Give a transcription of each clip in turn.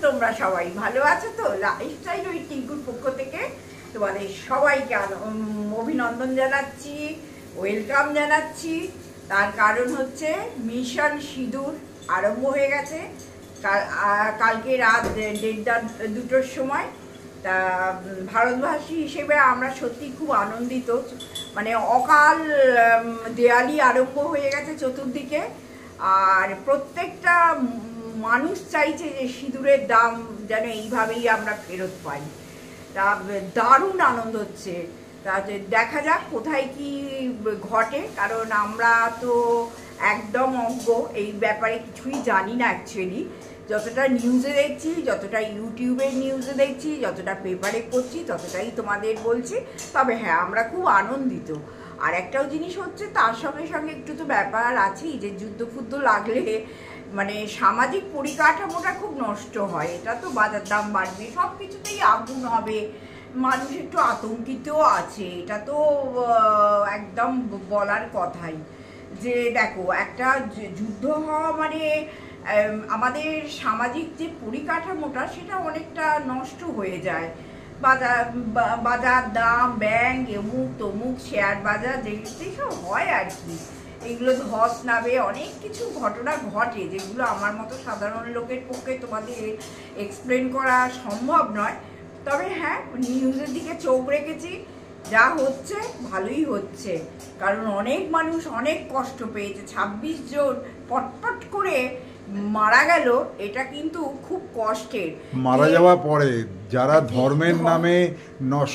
তোমরা সবাই? ভালো আছো তো? লাইফস্টাইল ওই টিঙ্কুর পক্ষ থেকে তোমাদের সবাইকে অভিনন্দন জানাচ্ছি, ওয়েলকাম জানাচ্ছি। তার কারণ হচ্ছে মিশন সিঁদুর আরম্ভ হয়ে গেছে কালকে রাত 1:30-2টোর সময়। তা ভারতবাসী হিসেবে আমরা সত্যি খুব আনন্দিত। মানে অকাল দেয়ালি আরম্ভ হয়ে গেছে চতুর্দিকে, আর প্রত্যেকটা মানুষ চাইছে যে সিঁদুরের দাম যেন এইভাবেই আমরা ফেরত পাই। তা দারুণ আনন্দ হচ্ছে। তা দেখা যাক কোথায় কি ঘটে, কারণ আমরা তো একদম অজ্ঞ এই ব্যাপারে, কিছুই জানি না অ্যাকচুয়ালি। যতটা নিউজে দেখছি, যতটা ইউটিউবের নিউজে দেখছি, যতটা পেপারে করছি, ততটাই তোমাদের বলছি। তবে হ্যাঁ, আমরা খুব আনন্দিত। আর একটাও জিনিস হচ্ছে, তার সঙ্গে সঙ্গে একটু তো ব্যাপার আছেই যে যুদ্ধ লাগলে মানে সামাজিক পরিকাঠামোটা খুব নষ্ট হয়। এটা তো বাজার দাম বাড়বে, সব কিছুতেই আগুন হবে, মানুষ একটু আতঙ্কিতও আছে। এটা তো একদম বলার কথাই যে দেখো, একটা যুদ্ধ হওয়া মানে আমাদের সামাজিক যে পরিকাঠামোটা সেটা অনেকটা নষ্ট হয়ে যায়। বাজার দাম, ব্যাংক, এমুক তমুক, শেয়ার বাজার যেসব হয় আর কি, এগুলো ধস নামে, অনেক কিছু ঘটনা ঘটে যেগুলো আমার মতো সাধারণ লোকের পক্ষে তোমাদের এক্সপ্লেন করা সম্ভব নয়। তবে হ্যাঁ, নিউজের দিকে চোখ রেখেছি, যা হচ্ছে ভালোই হচ্ছে। কারণ অনেক মানুষ অনেক কষ্ট পেয়েছে। 26 জন পটপট করে মারা গেল, এটা কিন্তু খুব কষ্টের। মারা যাওয়ার পরে যারা ধর্মের নামে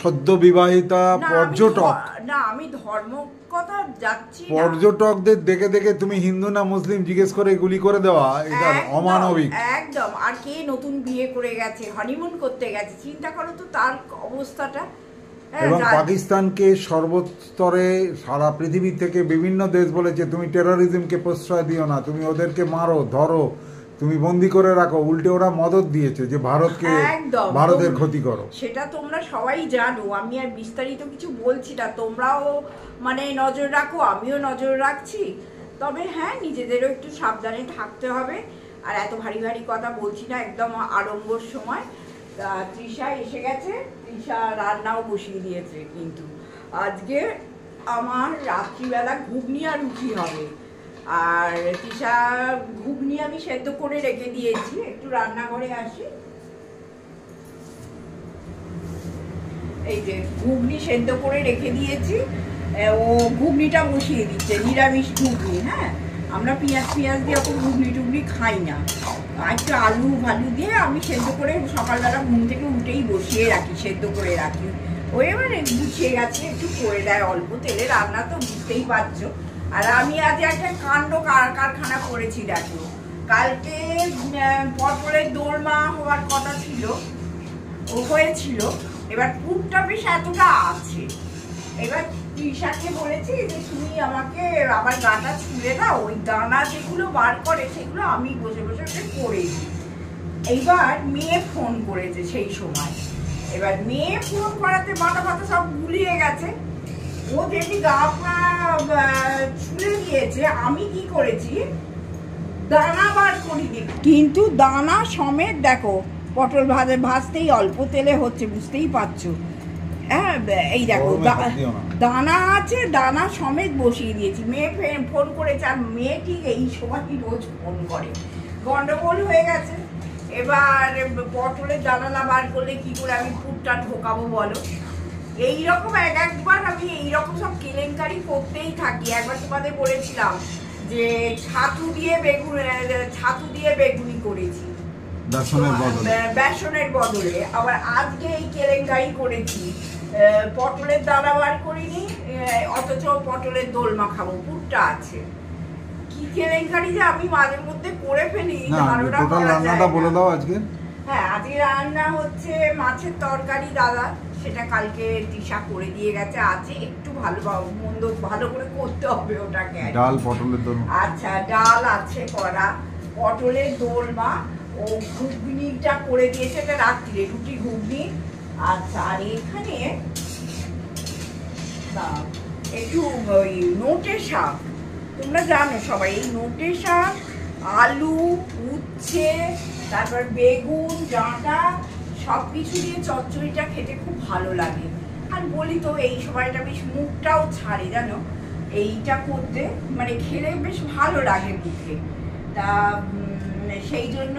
সদ্য বিবাহিতা পর্যটক, না আমি ধর্ম কথা যাচ্ছি, পর্যটকদের দেখে দেখে তুমি হিন্দু না মুসলিম জিজ্ঞেস করে গুলি করে দেওয়া, এটা অমানবিক একদম। আর কে নতুন বিয়ে করে গেছে, হনিমুন করতে গেছে, চিন্তা করো তো তার অবস্থাটা। এবং পাকিস্তানকে সর্বস্তরে সারা পৃথিবী থেকে বিভিন্ন দেশ বলেছে তুমি টেরোরিজমকে প্রশ্রয় দিও না, তুমি ওদেরকে মারো, ধরো, তুমি বন্দি করে রাখো। উল্টে ওরা মদত দিয়েছে যে ভারতের ক্ষতি করো। সেটা তোমরা সবাই জানো, আমি আর বিস্তারিত কিছু বলছি না। তোমরাও মানে নজর রাখো, আমিও নজর রাখছি। তবে হ্যাঁ, নিজেদেরও একটু সাবধানে থাকতে হবে। আর এত ভারী ভারী কথা বলছি না, একদম আড়ম্বর সময়। তৃষা এসে গেছে, তৃষা রান্নাও বসিয়ে দিয়েছে। কিন্তু আজকে আমার রাত্রিবেলা ঘুগনি আর রুটি হবে। আর তৃষা ঘুগনি আমি সেদ্ধ করে রেখে দিয়েছি। একটু রান্নাঘরে আসি, এই যে ঘুগনি সেদ্ধ করে রেখে দিয়েছি। ও ঘুগনিটা বসিয়ে দিচ্ছে, নিরামিষ ঘুগনি। হ্যাঁ, আমরা পেঁয়াজ দিয়ে অত ঘুগনি খাই না। একটু আলু দিয়ে আমি সেদ্ধ করে সকালবেলা ঘুম থেকে উঠেই বসিয়ে রাখি, সেদ্ধ করে রাখি। ওই এবারে গুছিয়ে গেছে, একটু করে দেয়, অল্প তেলে রান্না তো বুঝতেই পারছো। আর আমি আজ একটা কাণ্ড কারখানা করেছি দেখো। কালকে পটলের দোলমা হওয়ার কথা ছিল, ও হয়েছিল। এবার পুরটা বেশ এতটা আছে। এবার তৃষাকে বলেছি যে তুমি আমাকে আবার গাটা ছুঁড়ে দাও, ওই দানা যেগুলো বার করে সেগুলো আমি বসে বসে করেছি। এইবার মেয়ে ফোন করেছে সেই সময়। এবার মেয়ে ফোন করাতে মাথা ফাতা সব গুলিয়ে গেছে। ও যেটি গা পা ছুঁড়ে দিয়েছে, আমি কি করেছি, দানা বার করিনি, কিন্তু দানা সমেত দেখো পটল ভাজতেই অল্প তেলে হচ্ছে, বুঝতেই পারছো। হ্যাঁ, এই দেখো দানা আছে, দানা সমেত বসিয়ে দিয়েছি। মেয়ে ফোন করেছে, আর মেয়ে ঠিক এই সময় রোজ ফোন করে। গন্ডগোল হয়ে গেছে। এবার পটলের দানা বার করলে কি করে আমি পুরটা ঢোকাবো বলো? এইরকম একবার আমি এইরকম সব কেলেঙ্কারি করতেই থাকি। একবার তোমাদের বলেছিলাম যে ছাতু দিয়ে বেগুনি করেছি বেসনের বদলে। আবার আজকে এই কেলেঙ্কারি করেছি, পটলের দানা বার করিনি, অথচ পটলের দোলমা খাবো, পুরটা আছে। কি কেলেঙ্কারি যে আমি মাঝে মধ্যে করে ফেলি, রান্নাটা বলে দাও আজকে। হ্যাঁ, আজকে রান্না হচ্ছে মাছের তরকারি দাদা, সেটা কালকে তৃষা করে দিয়ে গেছে। আছে একটু মন্দ ভালো করে করতে হবে ওটাকে। ডাল, পটলের দোলমা। আচ্ছা, ডাল আছে করা, পটলের দোলমা, ও ঘুগনিটা করে দিয়েছে, এটা রাত্রিরে রুটি ঘুগনি। আচ্ছা, আর এখানে একটু ওই নোটে শাক, তোমরা জানো সবাই এই নোটে শাক আলু, উচ্ছে, তারপর বেগুন, ডাঁটা সব কিছু দিয়ে চচ্চড়িটা খেতে খুব ভালো লাগে। আর বলি তো এই সময়টা বেশ মুখটাও ছাড়ে জানো, এইটা করতে মানে খেলে বেশ ভালো লাগে মুখে। তা সেই জন্য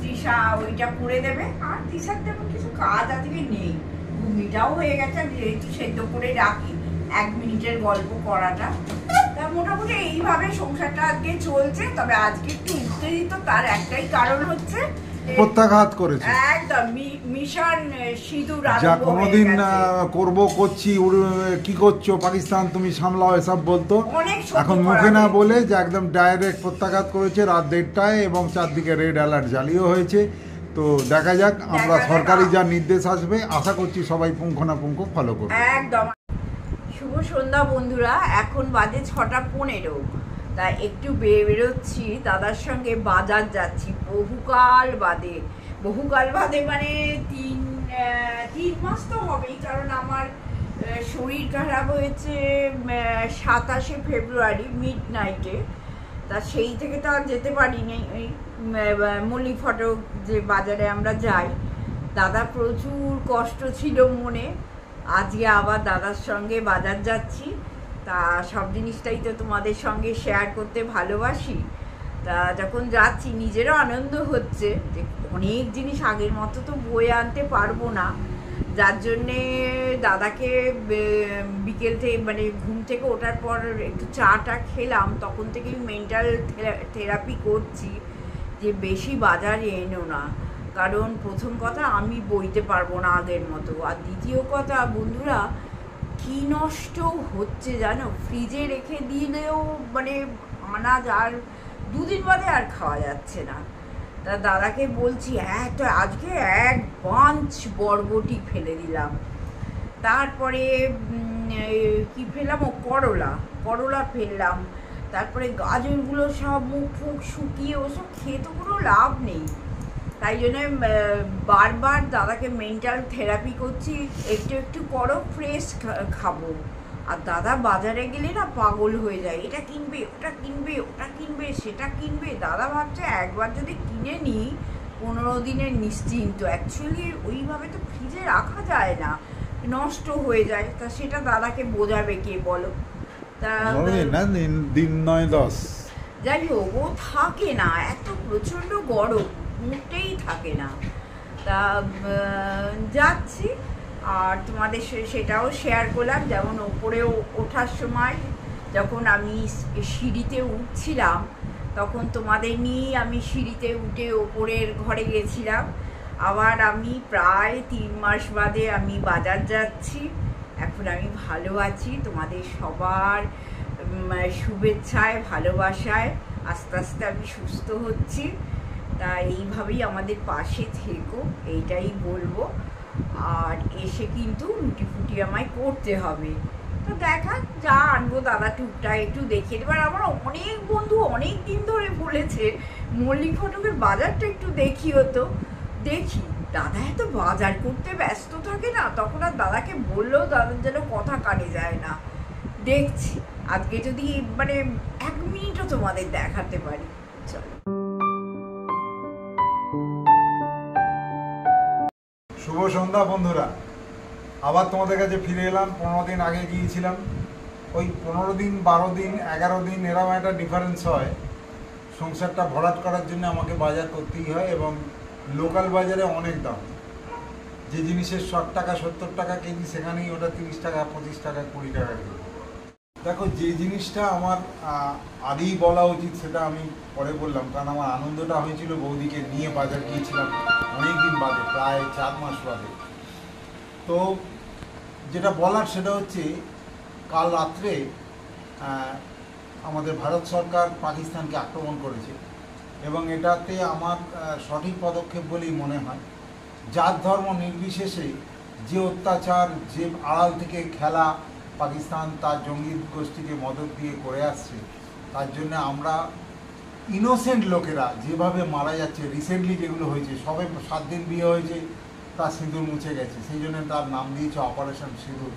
তৃষা ওইটা করে দেবে। আর তৃষার তেমন কিছু কাজ আজকে নেই, ঘুমিটাও হয়ে গেছে, আমি যেহেতু সেদ্ধ করে রাখি 1 মিনিটের গল্প করাটা। তা মোটামুটি এইভাবে সংসারটা আজকে চলছে। তবে আজকে একটু উত্তেজিত, তার একটাই কারণ হচ্ছে প্রত্যাঘাত করেছে একদম মিশন সিঁদুর যা কোনোদিন করছি কি করছো পাকিস্তান তুমি সামলাও এসব বলতো, এখন মুখে না বলে যে একদম ডাইরেক্ট প্রত্যাঘাত করেছে রাত 1:30টায়, এবং চারদিকে রেড অ্যালার্ট জারিও হয়েছে। তো দেখা যাক, আমরা সরকারি যা নির্দেশ আসবে আশা করছি সবাই পুঙ্খানুপুঙ্খ ফলো করবে। একদম। শুভ সন্ধ্যা বন্ধুরা, এখন বাজে 6:15। তা একটু বেরোচ্ছি, দাদার সঙ্গে বাজার যাচ্ছি বহুকাল বাদে মানে 3 মাস তো হবেই, কারণ আমার শরীর খারাপ হয়েছে 27শে ফেব্রুয়ারি মিডনাইটে। তা সেই থেকে তো আর যেতে পারিনি। ওই মল্লিক ফটক যে বাজারে আমরা যাই, দাদা প্রচুর কষ্ট ছিল মনে। আজকে আবার দাদার সঙ্গে বাজার যাচ্ছি। তা সব জিনিসটাই তো তোমাদের সঙ্গে শেয়ার করতে ভালোবাসি। তা যখন যাচ্ছি নিজেরও আনন্দ হচ্ছে যে অনেক জিনিস আগের মতো তো বয়ে আনতে পারবো না, যার জন্যে দাদাকে বিকেল থেকে মানে ঘুম থেকে ওঠার পর একটু চাটা খেলাম, তখন থেকেই মেন্টাল থেরাপি করছি যে বেশি বাজারে এনো না। কারণ প্রথম কথা আমি বইতে পারবো না আগের মতো, আর দ্বিতীয় কথা বন্ধুরা কি নষ্ট হচ্ছে জানো, ফ্রিজে রেখে দিলেও মানে আনাজ আর 2 দিন বাদে আর খাওয়া যাচ্ছে না। তা দাদাকে বলছি তো আজকে 1 বাঞ্চ বরবটি ফেলে দিলাম, তারপরে কি ফেললাম, করলা ফেললাম, তারপরে গাজরগুলো সব মুখ ফুক শুকিয়ে, ওসব খেয়ে তো কোনো লাভ নেই। তাই জন্য বারবার দাদাকে মেন্টাল থেরাপি করছি, একটু করো, ফ্রেশ খাবো। আর দাদা বাজারে গেলে না পাগল হয়ে যায়, এটা কিনবে, ওটা কিনবে, সেটা কিনবে। দাদা ভাবছে একবার যদি কিনে নিই 15 দিনের নিশ্চিন্ত। অ্যাকচুয়ালি ওইভাবে তো ফ্রিজে রাখা যায় না, নষ্ট হয়ে যায়। তা সেটা দাদাকে বোঝাবে কে বলো? তা দিন 9-10 যাই হোক, ও থাকে না, এত প্রচণ্ড গরম, মুখটাই থাকে না। তা যাচ্ছি, আর তোমাদের সেটাও শেয়ার করলাম। যেমন ওপরে ওঠার সময় যখন আমি সিঁড়িতে উঠছিলাম, তখন তোমাদের নিয়েই আমি সিঁড়িতে উঠে ওপরের ঘরে গেছিলাম। আবার আমি প্রায় 3 মাস বাদে আমি বাজার যাচ্ছি। এখন আমি ভালো আছি, তোমাদের সবার শুভেচ্ছায় ভালোবাসায় আস্তে আস্তে আমি সুস্থ হচ্ছি। তা এইভাবেই আমাদের পাশে থেকো, এইটাই বলবো। আর এসে কিন্তু রুটি ফুটি আমায় করতে হবে। তো দেখা যা আনবো দাদা টুকটাক একটু দেখিয়ে দেবার। আমার অনেক বন্ধু অনেক দিন ধরে বলেছে মল্লিক ফটকের বাজারটা একটু দেখিও তো। দেখি, দাদা এত বাজার করতে ব্যস্ত থাকে না, তখন আর দাদাকে বললেও দাদার যেন কথা কানে যায় না। দেখছি আজকে যদি মানে 1 মিনিটও তোমাদের দেখাতে পারি। চলো। শুভ সন্ধ্যা বন্ধুরা, আবার তোমাদের কাছে ফিরে এলাম। 15 দিন আগে গিয়েছিলাম। ওই 15 দিন 12 দিন 11 দিন এরকম একটা ডিফারেন্স হয়। সংসারটা ভরাট করার জন্য আমাকে বাজার করতেই হয়, এবং লোকাল বাজারে অনেক দাম। যে জিনিসের 60 টাকা 70 টাকা কেজি, সেখানেই ওটা 30 টাকা 25 টাকা 20 টাকা কেজি। দেখো, যে জিনিসটা আমার আগেই বলা উচিত সেটা আমি পরে বললাম, কারণ আমার আনন্দটা হয়েছিল বৌদিকে নিয়ে বাজার গিয়েছিলাম অনেকদিন বাদে, প্রায় 4 মাস বাদে। তো যেটা বলার সেটা হচ্ছে, কাল রাত্রে আমাদের ভারত সরকার পাকিস্তানকে আক্রমণ করেছে, এবং এটাতে আমার সঠিক পদক্ষেপ বলেই মনে হয়। জাত ধর্ম নির্বিশেষে যে অত্যাচার, যে আড়াল থেকে খেলা পাকিস্তান তার জঙ্গি গোষ্ঠীকে মদত দিয়ে করে আসছে, তার জন্য আমরা ইনোসেন্ট লোকেরা যেভাবে মারা যাচ্ছে, রিসেন্টলি যেগুলো হয়েছে, সবে 7 দিন বিয়ে হয়েছে, তার সিঁদুর মুছে গেছে, সেই জন্য তার নাম দিয়েছে অপারেশন সিঁদুর।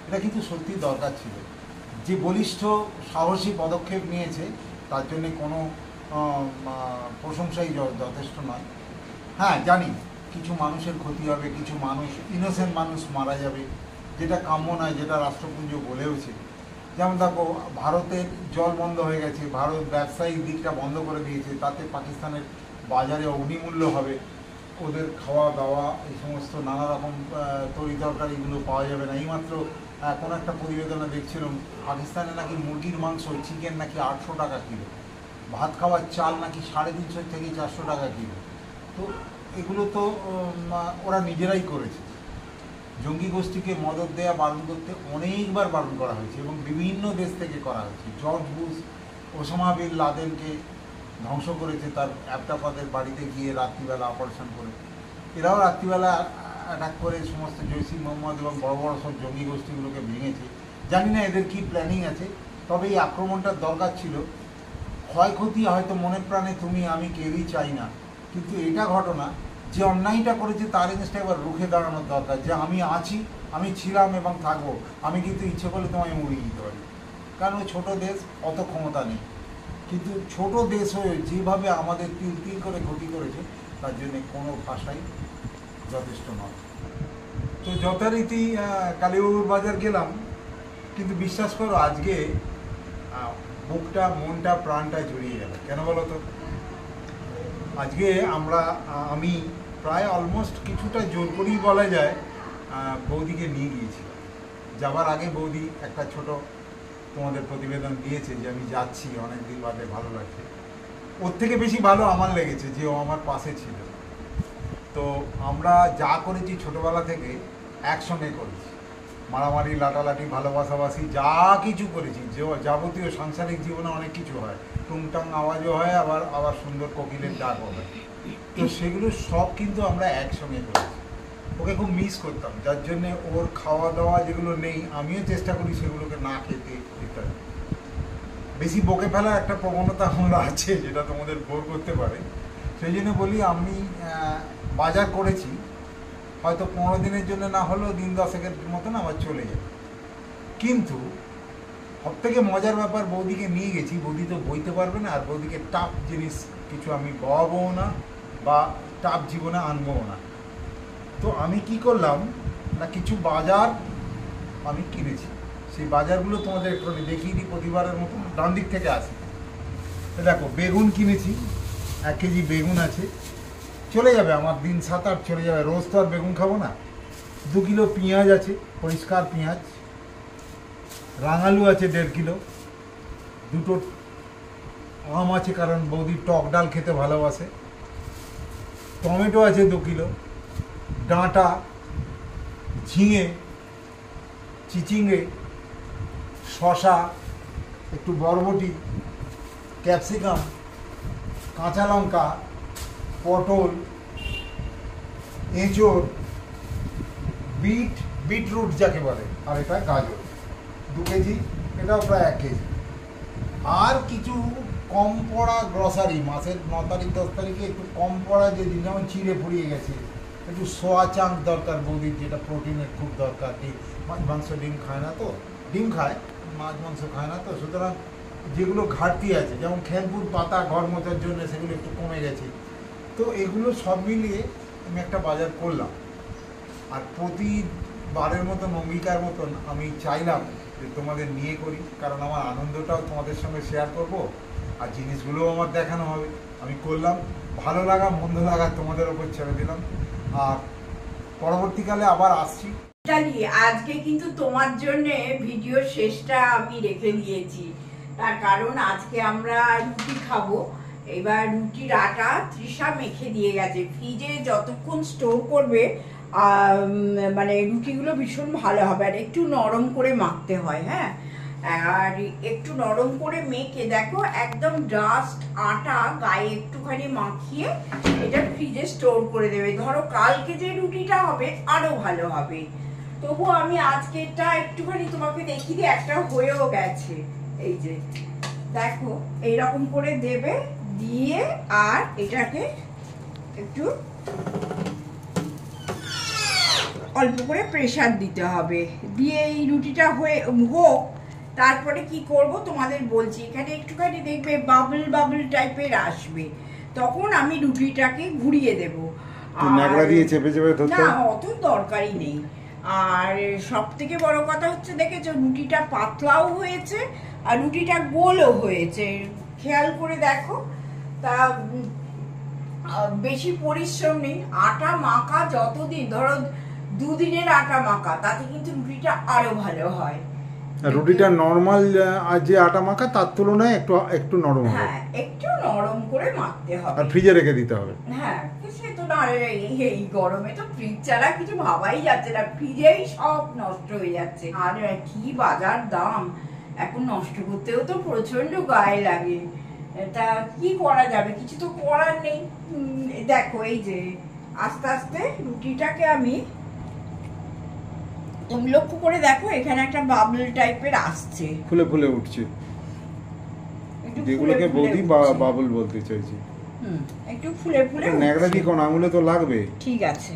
এটা কিন্তু সত্যি দরকার ছিল। যে বলিষ্ঠ সাহসী পদক্ষেপ নিয়েছে, তার জন্যে কোনো প্রশংসাই যথেষ্ট নয়। হ্যাঁ জানি কিছু মানুষের ক্ষতি হবে, কিছু মানুষ ইনোসেন্ট মানুষ মারা যাবে, যেটা কাম্য নয়, যেটা রাষ্ট্রপুঞ্জ বলেওছে। যেমন দেখো ভারতের জল বন্ধ হয়ে গেছে, ভারত ব্যবসায়িক দিকটা বন্ধ করে দিয়েছে, তাতে পাকিস্তানের বাজারে অগ্নিমূল্য হবে, ওদের খাওয়া দাওয়া এই সমস্ত নানা রকম তরি তরকারিগুলো পাওয়া যাবে না। এইমাত্র কোনো একটা প্রতিবেদনে দেখছিলাম পাকিস্তানে নাকি মুরগির মাংস চিকেন নাকি 800 টাকা কিলো, ভাত খাওয়ার চাল নাকি 350 থেকে 400 টাকা কিলো। তো এগুলো তো ওরা নিজেরাই করেছে। জঙ্গি গোষ্ঠীকে মদত দেওয়া বারণ করতে অনেকবার বারণ করা হয়েছে এবং বিভিন্ন দেশ থেকে করা হয়েছে। জর্জ বুশ ওসামা বিন লাদেনকে ধ্বংস করেছে তার অ্যাবটাফাদের বাড়িতে গিয়ে রাত্রিবেলা অপারেশন করে। এরাও রাত্রিবেলা অ্যাটাক করে সমস্ত জৈশ ই মোহাম্মদ এবং বড় বড় সব জঙ্গি গোষ্ঠীগুলোকে ভেঙেছে। জানি না এদের কী প্ল্যানিং আছে, তবে এই আক্রমণটার দরকার ছিল। ক্ষয়ক্ষতি হয়তো মনে প্রাণে তুমি আমি কেউই চাই না, কিন্তু এটা ঘটনা যে অন্যায়টা করেছে তার এগেন্স্টে এবার রুখে দাঁড়ানোর দরকার, যে আমি আছি, আমি ছিলাম এবং থাকবো, আমি কিন্তু ইচ্ছে করলে তোমায় উড়িয়ে দিতে পারি। কারণ ওই ছোটো দেশ, অত ক্ষমতা নেই, কিন্তু ছোট দেশ হয়ে যেভাবে আমাদের তিল তিল করে ক্ষতি করেছে তার জন্যে কোনো ভাষাই যথেষ্ট নয়। তো যথারীতি কালীবাবুর বাজার গেলাম, কিন্তু বিশ্বাস করো আজকে বুকটা মনটা প্রাণটা জড়িয়ে গেল। কেন বলো তো? আজকে আমি প্রায় অলমোস্ট কিছুটা জোর করেই বলা যায় বৌদিকে নিয়ে গিয়েছিলাম। যাবার আগে বৌদি একটা ছোট তোমাদের প্রতিবেদন দিয়েছে যে আমি যাচ্ছি অনেক দিন বাদে, ভালো লাগছে। ওর থেকে বেশি ভালো আমার লেগেছে যে ও আমার পাশে ছিল। তো আমরা যা করেছি ছোটোবেলা থেকে একসঙ্গে করেছি, মারামারি লাটালাটি ভালোবাসাবাসি যা কিছু করেছি, যে যাবতীয় সাংসারিক জীবনে অনেক কিছু হয়, টুংটাং আওয়াজও হয়, আবার সুন্দর কোকিলের ডাকও হয়। তো সেগুলো সব কিন্তু আমরা একসঙ্গে করেছি। ওকে খুব মিস করতাম, যার জন্যে ওর খাওয়া দাওয়া যেগুলো নেই আমিও চেষ্টা করি সেগুলোকে না খেতে ইত্যাদি। বেশি বকে ফেলার একটা প্রবণতা আমরা আছে যেটা তোমাদের বোর করতে পারে, সেই জন্য বলি আমি বাজার করেছি, হয়তো 15 দিনের জন্য না হলেও দিন 10-এর মতন আবার চলে যাবে। কিন্তু সবথেকে মজার ব্যাপার, বৌদিকে নিয়ে গেছি, বৌদি তো বইতে পারবে না, আর বৌদিকে টাফ জিনিস কিছু আমি বওয়াবও না বা টাফ জীবনে আনবও না। তো আমি কি করলাম না, কিছু বাজার আমি কিনেছি। সেই বাজারগুলো তোমাদের একটু দেখিয়ে দিই প্রতিবারের মতো, ডান দিক থেকে আসি। দেখো বেগুন কিনেছি, 1 কেজি বেগুন আছে, চলে যাবে আমার দিন 7-8 চলে যাবে, রোজ তো আর বেগুন খাবো না। 2 কিলো পেঁয়াজ আছে, পরিষ্কার পেঁয়াজ। রাঙালু আছে 1.5 কিলো। 2টো আম আছে, কারণ বৌদি টক ডাল খেতে ভালোবাসে। টমেটো আছে 2 কিলো। ডাঁটা, ঝিঙে, চিচিঙ্গে, শশা, একটু বরবটি, ক্যাপসিকাম, কাঁচা লঙ্কা, পটল, এঁচোড়, বিটরুট যাকে বলে, আর এটা গাজর 2 কেজি, এটাও প্রায় 1 কেজি। আর কিছু কম পড়া গ্রসারি, মাসের 9 তারিখ 10 তারিখে একটু কম পড়া যে যেমন চিড়ে ফুরিয়ে গেছে, একটু সোয়া চাঙ্ক দরকার বৌদির, যেটা প্রোটিনের খুব দরকার। মাছ মাংস ডিম খায় না, তো ডিম খায়, মাছ মাংস খায় না, তো সুতরাং যেগুলো ঘাটতি আছে, যেমন খেলপুর পাতা ঘর মোচার জন্য, সেগুলো একটু কমে গেছে। তো এগুলো সব মিলিয়ে আমি একটা বাজার করলাম। আর প্রতিবারের মতন অঙ্গীকার মতন আমি চাইলাম যে তোমাদের নিয়ে করি, কারণ আমার আনন্দটাও তোমাদের সঙ্গে শেয়ার করব, আর জিনিসগুলোও আমার দেখানো হবে। আমি করলাম, ভালো লাগা মন্দ লাগা তোমাদের ওপর ছেড়ে দিলাম, আর পরবর্তীকালে আবার আসছি। আজকে কিন্তু তোমার জন্য ভিডিও শেষটা আমি রেখে দিয়েছি, তার কারণ আজকে আমরা রুটি খাবো। এবার রুটির আটা তৃষা মেখে দিয়ে গেছে, ফ্রিজে যতক্ষণ স্টোর করবে মানে রুটিগুলো ভীষণ ভালো হবে, আর একটু নরম করে মাখতে হয়। হ্যাঁ, আর একটু নরম করে মেখে দেখো একদম জাস্ট আটা গায়ে একটুখানি মাখিয়ে এটা ফ্রিজে স্টোর করে দেবে। ধরো কালকে যে রুটিটা হবে আরো ভালো হবে। তবু আমি আজকেরটা একটুখানি তোমাকে দেখিয়ে দিই, একটা হয়েও গেছে। এই যে দেখো এইরকম করে দেবে, দিয়ে আর এটাকে একটু অল্প করে প্রেসার দিতে হবে, দিয়ে এই রুটিটা হোক, তারপরে কি করব তোমাদের বলছি, এখানে একটুখানি দেখবে বাবল বাবল টাইপের আসবে, তখন আমি রুটিটাকে ঘুরিয়ে দেব। ন্যাকড়া দিয়ে চেপে চেপে ধরতে, না অত দরকারই নেই। আর সব থেকে বড় কথা হচ্ছে, দেখেছো রুটিটা পাতলাও হয়েছে আর রুটিটা গোলও হয়েছে, খেয়াল করে দেখো। তা বেশি পরিশ্রম নেই, আটা মাখা যতদিন, ধরো 2 দিনের আটা মাখা, তাতে কিন্তু রুটিটা আরো ভালো হয়। রুটিটা নরমাল যে আটা মাখা তার তুলনায় একটু একটু নরম হবে। হ্যাঁ একটু নরম করে মাখতে হবে, আর ফ্রিজে রেখে দিতে হবে। হ্যাঁ সে তো না, এই গরমে তো ফ্রিজ ছাড়া কিছু ভাবাই যাচ্ছে না, ফ্রিজেই সব নষ্ট হয়ে যাচ্ছে। আর কি বাজার দাম এখন, নষ্ট করতেও তো প্রচন্ড গায়ে লাগে। তা কি করা যাবে, কিছু তো করার নেই। দেখো এই যে আস্তে আস্তে রুটিটাকে আমি, তুমি লক্ষ্য করে দেখো এখানে একটা বাবল টাইপের আসছে, ফুলে ফুলে উঠছে, যেগুলোকে বৌদি বাবল বলতে চাইছি। একটু ফুলে ফুলে ন্যাকড়া দিয়ে কোন আঙুলে তো লাগবে। ঠিক আছে,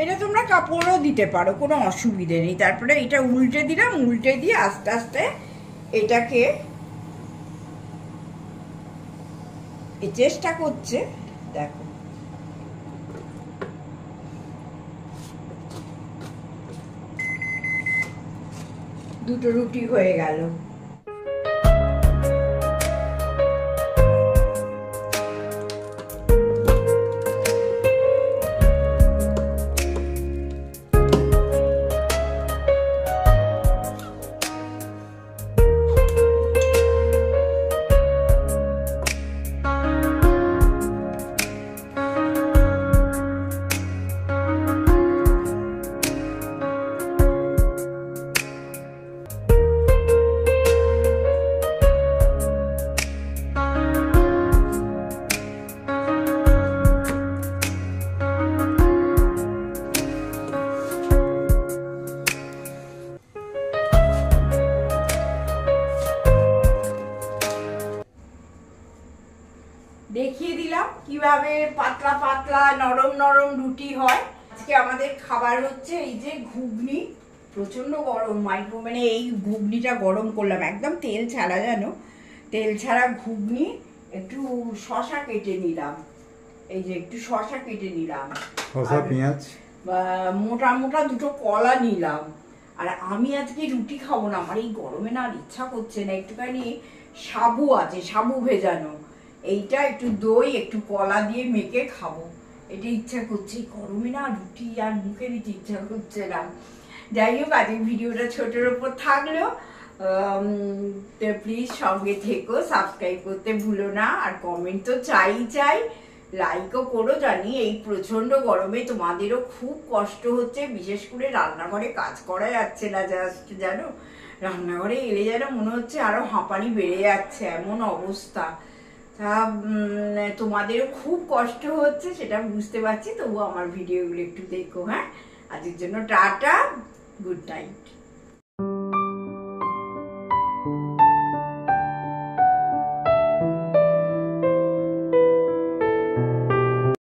এটা তোমরা কাপড়ও দিতে পারো, কোনো অসুবিধে নেই। তারপরে এটা উল্টে দিলাম, উল্টে দিয়ে আস্তে আস্তে এটাকে চেষ্টা করছে, দেখো দুটো রুটি হয়ে গেল। দেখিয়ে দিলাম কিভাবে পাতলা পাতলা নরম নরম রুটি হয়। আজকে আমাদের খাবার হচ্ছে এই যে ঘুগনি, প্রচন্ড গরম, মাইক্রোওভেনে এই ঘুগনিটা গরম করলাম, একদম তেল ছাড়া, জানো তেল ছাড়া ঘুগনি। একটু শসা কেটে নিলাম, এই যে একটু শসা কেটে নিলাম, শসা পেঁয়াজ, মোটা মোটা দুটো কলা নিলাম। আর আমি আজকে রুটি খাবো না, আমার এই গরমে না আর ইচ্ছা করছে না, একটুখানি সাবু আছে, সাবু ভেজানো, এইটা একটু দই একটু কলা দিয়ে মেখে খাবো, এটা ইচ্ছা করছে। গরমে না রুটি আর মুখে দিতে ইচ্ছা করছে না। যাই হোক, আজকে ভিডিওটা ছোটোর ওপর থাকলেও প্লিজ সঙ্গে থেকো, সাবস্ক্রাইব করতে ভুলো না, আর কমেন্ট তো চাই, লাইকও করো। জানি এই প্রচন্ড গরমে তোমাদেরও খুব কষ্ট হচ্ছে, বিশেষ করে রান্নাঘরে কাজ করা যাচ্ছে না, জাস্ট জানো রান্নাঘরে এলে যেন মনে হচ্ছে আরো হাঁপানি বেড়ে যাচ্ছে, এমন অবস্থা। তা তোমাদেরও খুব কষ্ট হচ্ছে সেটা বুঝতে পারছি, তবুও আমার ভিডিওগুলো একটু দেখো। হ্যাঁ, আজকের জন্য টাটা, গুড নাইট।